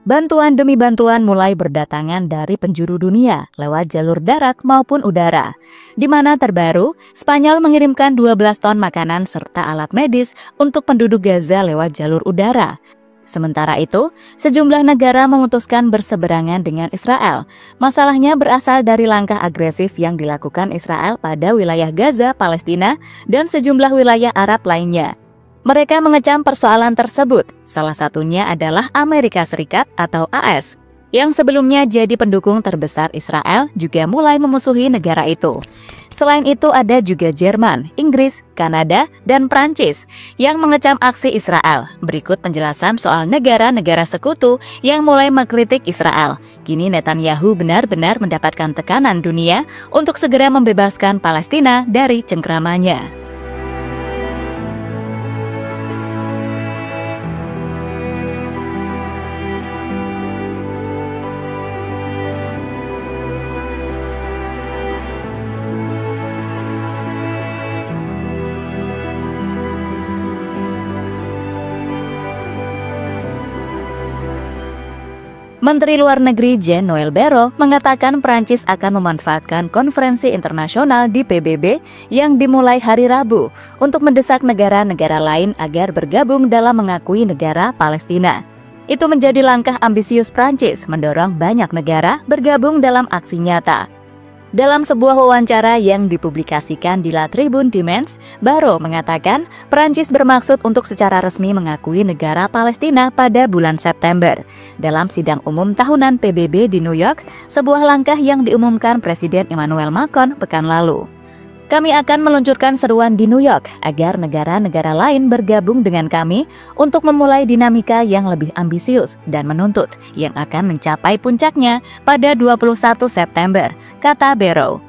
bantuan demi bantuan mulai berdatangan dari penjuru dunia lewat jalur darat maupun udara. Di mana terbaru, Spanyol mengirimkan 12 ton makanan serta alat medis untuk penduduk Gaza lewat jalur udara. Sementara itu, sejumlah negara memutuskan berseberangan dengan Israel. Masalahnya berasal dari langkah agresif yang dilakukan Israel pada wilayah Gaza, Palestina, dan sejumlah wilayah Arab lainnya. Mereka mengecam persoalan tersebut, salah satunya adalah Amerika Serikat atau AS, yang sebelumnya jadi pendukung terbesar Israel juga mulai memusuhi negara itu. Selain itu ada juga Jerman, Inggris, Kanada, dan Prancis yang mengecam aksi Israel. Berikut penjelasan soal negara-negara sekutu yang mulai mengkritik Israel. Kini Netanyahu benar-benar mendapatkan tekanan dunia untuk segera membebaskan Palestina dari cengkramannya. Menteri Luar Negeri Jean-Noël Barrot mengatakan Prancis akan memanfaatkan konferensi internasional di PBB yang dimulai hari Rabu untuk mendesak negara-negara lain agar bergabung dalam mengakui negara Palestina. Itu menjadi langkah ambisius Prancis mendorong banyak negara bergabung dalam aksi nyata. Dalam sebuah wawancara yang dipublikasikan di La Tribune Dimanche, Barrot mengatakan Prancis bermaksud untuk secara resmi mengakui negara Palestina pada bulan September. Dalam sidang umum tahunan PBB di New York, sebuah langkah yang diumumkan Presiden Emmanuel Macron pekan lalu. Kami akan meluncurkan seruan di New York agar negara-negara lain bergabung dengan kami untuk memulai dinamika yang lebih ambisius dan menuntut yang akan mencapai puncaknya pada 21 September, kata Barrot.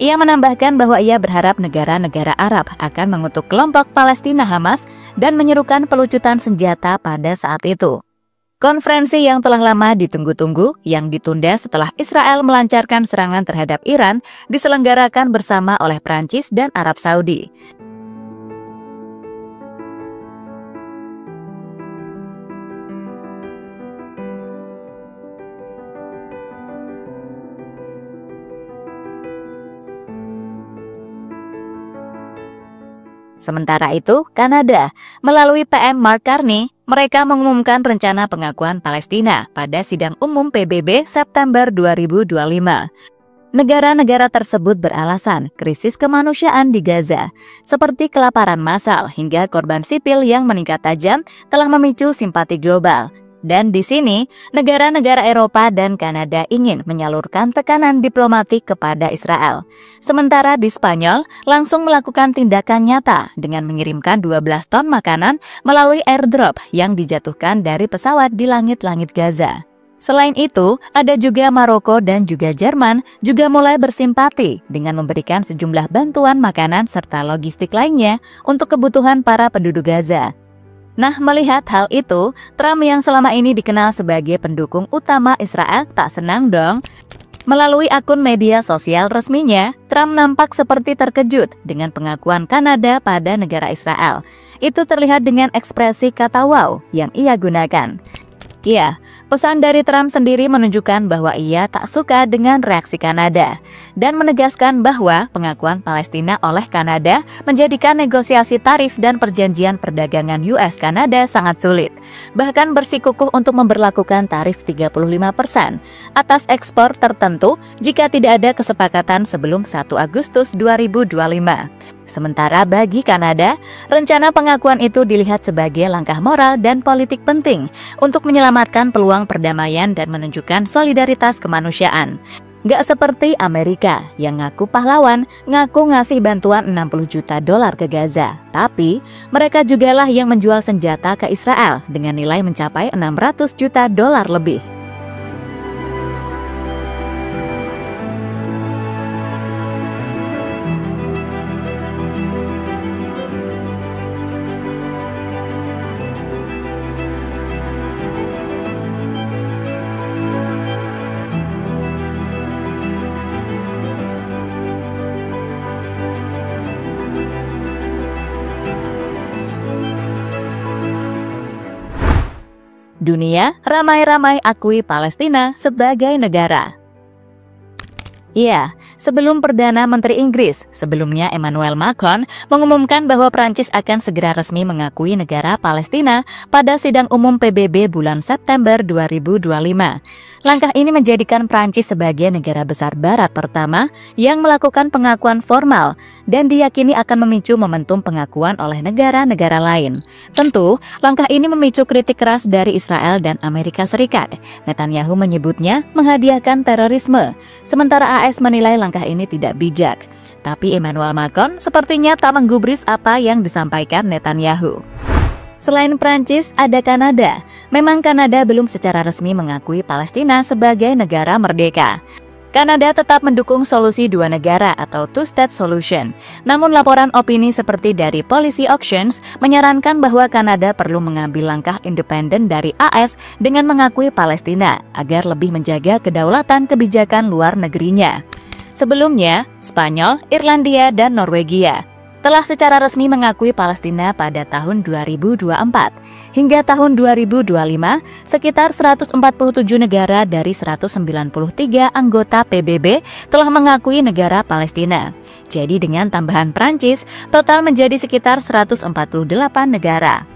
Ia menambahkan bahwa ia berharap negara-negara Arab akan mengutuk kelompok Palestina Hamas dan menyerukan pelucutan senjata pada saat itu. Konferensi yang telah lama ditunggu-tunggu, yang ditunda setelah Israel melancarkan serangan terhadap Iran, diselenggarakan bersama oleh Prancis dan Arab Saudi. Sementara itu, Kanada, melalui PM Mark Carney, mereka mengumumkan rencana pengakuan Palestina pada sidang umum PBB September 2025. Negara-negara tersebut beralasan krisis kemanusiaan di Gaza, seperti kelaparan massal hingga korban sipil yang meningkat tajam telah memicu simpati global. Dan di sini, negara-negara Eropa dan Kanada ingin menyalurkan tekanan diplomatik kepada Israel. Sementara di Spanyol, langsung melakukan tindakan nyata dengan mengirimkan 12 ton makanan melalui airdrop yang dijatuhkan dari pesawat di langit-langit Gaza. Selain itu, ada juga Maroko dan juga Jerman juga mulai bersimpati dengan memberikan sejumlah bantuan makanan serta logistik lainnya untuk kebutuhan para penduduk Gaza. Nah, melihat hal itu, Trump yang selama ini dikenal sebagai pendukung utama Israel tak senang dong. Melalui akun media sosial resminya, Trump nampak seperti terkejut dengan pengakuan Kanada pada negara Israel. Itu terlihat dengan ekspresi kata wow yang ia gunakan. Ya, pesan dari Trump sendiri menunjukkan bahwa ia tak suka dengan reaksi Kanada dan menegaskan bahwa pengakuan Palestina oleh Kanada menjadikan negosiasi tarif dan perjanjian perdagangan US-Kanada sangat sulit. Bahkan bersikukuh untuk memberlakukan tarif 35% atas ekspor tertentu jika tidak ada kesepakatan sebelum 1 Agustus 2025. Sementara bagi Kanada, rencana pengakuan itu dilihat sebagai langkah moral dan politik penting untuk menyelamatkan peluang perdamaian dan menunjukkan solidaritas kemanusiaan. Gak seperti Amerika yang ngaku pahlawan, ngaku ngasih bantuan 60 juta dolar ke Gaza. Tapi, mereka jugalah yang menjual senjata ke Israel dengan nilai mencapai 600 juta dolar lebih. Dunia ramai-ramai akui Palestina sebagai negara. Ya, sebelum Perdana Menteri Inggris, sebelumnya Emmanuel Macron, mengumumkan bahwa Prancis akan segera resmi mengakui negara Palestina pada sidang umum PBB bulan September 2025. Langkah ini menjadikan Prancis sebagai negara besar barat pertama yang melakukan pengakuan formal dan diyakini akan memicu momentum pengakuan oleh negara-negara lain. Tentu, langkah ini memicu kritik keras dari Israel dan Amerika Serikat. Netanyahu menyebutnya menghadiahkan terorisme, sementara AS menilai langkah ini tidak bijak. Tapi Emmanuel Macron sepertinya tak menggubris apa yang disampaikan Netanyahu. Selain Prancis, ada Kanada. Memang Kanada belum secara resmi mengakui Palestina sebagai negara merdeka. Kanada tetap mendukung solusi dua negara atau two-state solution. Namun laporan opini seperti dari Policy Auctions menyarankan bahwa Kanada perlu mengambil langkah independen dari AS dengan mengakui Palestina agar lebih menjaga kedaulatan kebijakan luar negerinya. Sebelumnya, Spanyol, Irlandia, dan Norwegia telah secara resmi mengakui Palestina pada tahun 2024. Hingga tahun 2025, sekitar 147 negara dari 193 anggota PBB telah mengakui negara Palestina. Jadi dengan tambahan Prancis, total menjadi sekitar 148 negara.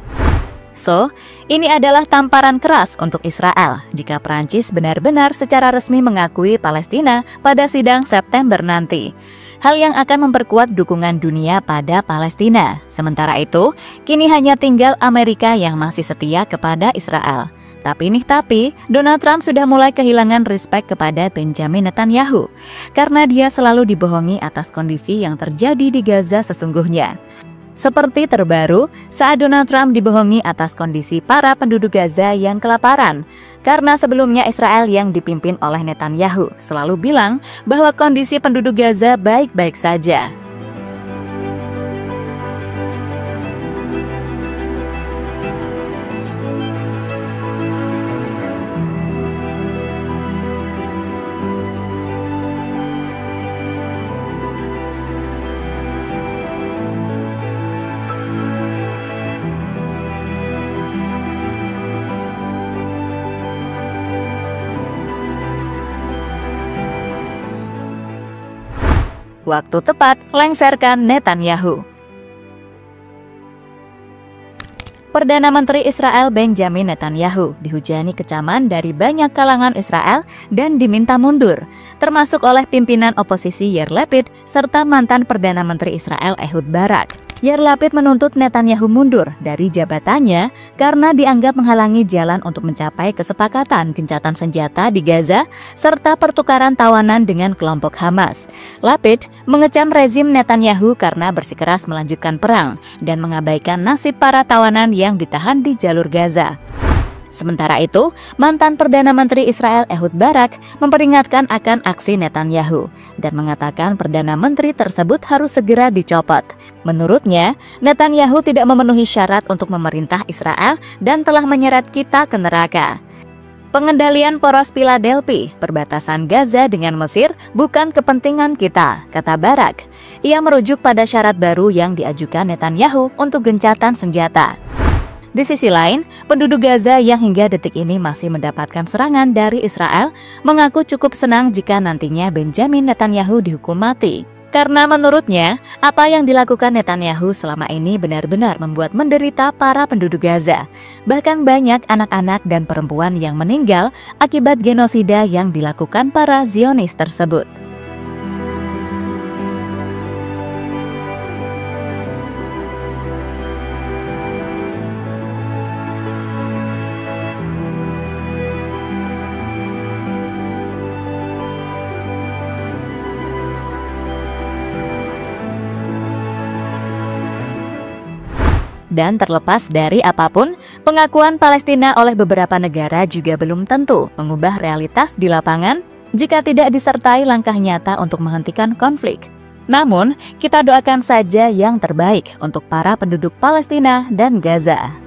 So, ini adalah tamparan keras untuk Israel jika Prancis benar-benar secara resmi mengakui Palestina pada sidang September nanti. Hal yang akan memperkuat dukungan dunia pada Palestina. Sementara itu, kini hanya tinggal Amerika yang masih setia kepada Israel. Tapi Donald Trump sudah mulai kehilangan respek kepada Benjamin Netanyahu karena dia selalu dibohongi atas kondisi yang terjadi di Gaza sesungguhnya. Seperti terbaru, saat Donald Trump dibohongi atas kondisi para penduduk Gaza yang kelaparan. Karena sebelumnya Israel yang dipimpin oleh Netanyahu selalu bilang bahwa kondisi penduduk Gaza baik-baik saja. Waktu tepat lengserkan Netanyahu. Perdana Menteri Israel Benjamin Netanyahu dihujani kecaman dari banyak kalangan Israel dan diminta mundur, termasuk oleh pimpinan oposisi Yair Lapid serta mantan Perdana Menteri Israel Ehud Barak. Yair Lapid menuntut Netanyahu mundur dari jabatannya karena dianggap menghalangi jalan untuk mencapai kesepakatan gencatan senjata di Gaza serta pertukaran tawanan dengan kelompok Hamas. Lapid mengecam rezim Netanyahu karena bersikeras melanjutkan perang dan mengabaikan nasib para tawanan yang ditahan di jalur Gaza. Sementara itu, mantan Perdana Menteri Israel Ehud Barak memperingatkan akan aksi Netanyahu dan mengatakan Perdana Menteri tersebut harus segera dicopot. Menurutnya, Netanyahu tidak memenuhi syarat untuk memerintah Israel dan telah menyeret kita ke neraka. Pengendalian poros Philadelphia, perbatasan Gaza dengan Mesir, bukan kepentingan kita, kata Barak. Ia merujuk pada syarat baru yang diajukan Netanyahu untuk gencatan senjata. Di sisi lain, penduduk Gaza yang hingga detik ini masih mendapatkan serangan dari Israel mengaku cukup senang jika nantinya Benjamin Netanyahu dihukum mati. Karena menurutnya, apa yang dilakukan Netanyahu selama ini benar-benar membuat menderita para penduduk Gaza. Bahkan banyak anak-anak dan perempuan yang meninggal akibat genosida yang dilakukan para Zionis tersebut. Dan terlepas dari apapun, pengakuan Palestina oleh beberapa negara juga belum tentu mengubah realitas di lapangan jika tidak disertai langkah nyata untuk menghentikan konflik. Namun, kita doakan saja yang terbaik untuk para penduduk Palestina dan Gaza.